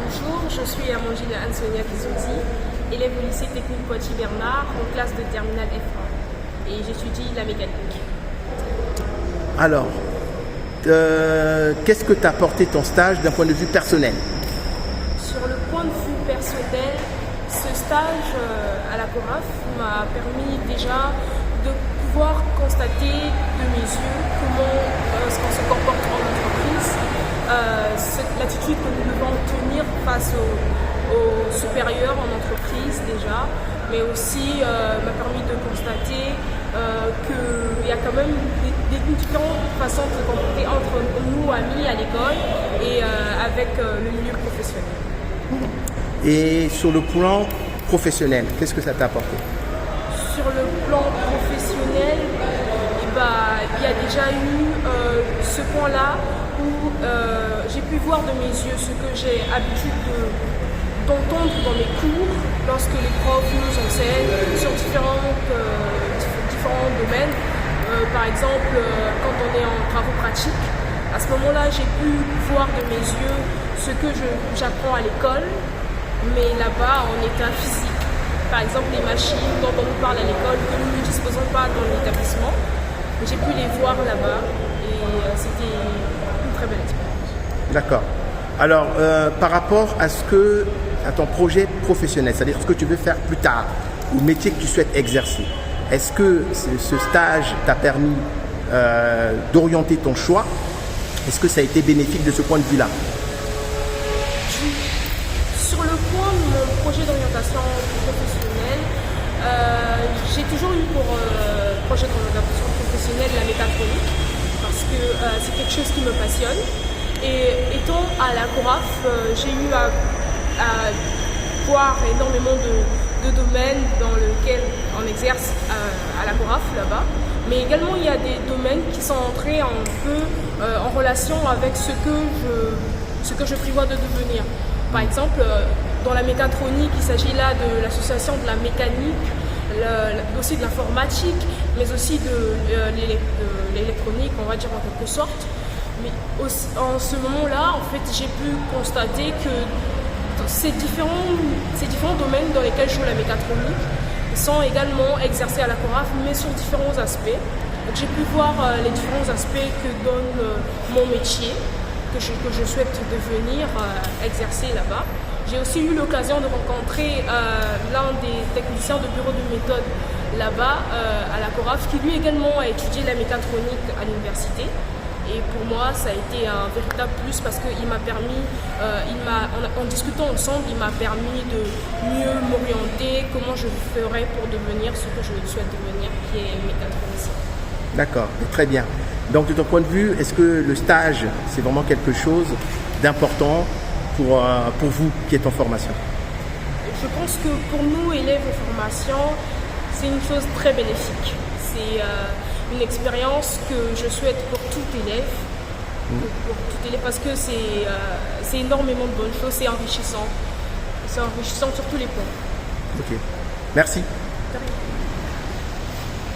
Bonjour, je suis Amandine Ansonia Kizouzi, élève au lycée technique Poitiers-Bernard, en classe de terminale F1 et j'étudie la mécanique. Alors, qu'est-ce que t'a apporté ton stage d'un point de vue personnel? Sur le point de vue personnel, ce stage à la CORAF m'a permis déjà de pouvoir constater de mes yeux comment est-ce qu'on se comporte en entreprise, l'attitude que nous devons tenir face aux supérieurs en entreprise déjà, mais aussi m'a permis de constater qu'il y a quand même des différentes façons de se comporter entre nous, amis à l'école et avec le milieu professionnel. Et sur le plan professionnel, qu'est-ce que ça t'a apporté? Sur le plan professionnel, il y a déjà eu ce point-là où j'ai pu voir de mes yeux ce que j'ai l'habitude d'entendre dans mes cours lorsque les profs nous enseignent sur différents domaines. Par exemple, quand on est en travaux pratiques, à ce moment-là, j'ai pu voir de mes yeux ce que j'apprends à l'école, mais là-bas en état physique. Par exemple, les machines dont on nous parle à l'école que nous ne disposons pas dans l'établissement, j'ai pu les voir là-bas et c'était une très belle expérience. D'accord. Alors, par rapport à ton projet professionnel, c'est-à-dire ce que tu veux faire plus tard, ou le métier que tu souhaites exercer, est-ce que ce stage t'a permis d'orienter ton choix? Est-ce que ça a été bénéfique de ce point de vue-là? Sur le point de mon projet d'orientation professionnelle, j'ai toujours eu pour projet d'orientation professionnelle la mécatronique parce que c'est quelque chose qui me passionne. Et étant à la CORAF, j'ai eu à voir énormément de domaines dans lesquels on exerce à la CORAF là-bas. Mais également, il y a des domaines qui sont entrés un peu en relation avec ce que je prévois de devenir. Par exemple, dans la mécatronique, il s'agit là de l'association de la mécanique, aussi de l'informatique, mais aussi de l'électronique, on va dire en quelque sorte. Mais aussi, en ce moment-là, en fait, j'ai pu constater que ces différents domaines dans lesquels je joue la mécatronique sont également exercés à la CORAF, mais sur différents aspects. Donc, j'ai pu voir les différents aspects que donne mon métier, que je souhaite devenir, exercer là-bas. J'ai aussi eu l'occasion de rencontrer l'un des techniciens de bureau de méthode là-bas, à la CORAF, qui lui également a étudié la mécatronique à l'université. Et pour moi, ça a été un véritable plus parce qu'il m'a permis, en discutant ensemble, il m'a permis de mieux m'orienter, comment je ferais pour devenir ce que je souhaite devenir, qui est mécatronicien. D'accord, très bien. Donc, de ton point de vue, est-ce que le stage, c'est vraiment quelque chose d'important pour vous qui êtes en formation? Je pense que pour nous, élèves en formation, c'est une chose très bénéfique. C'est une expérience que je souhaite pour tout élève, parce que c'est énormément de bonnes choses, c'est enrichissant. C'est enrichissant sur tous les points. Ok, merci.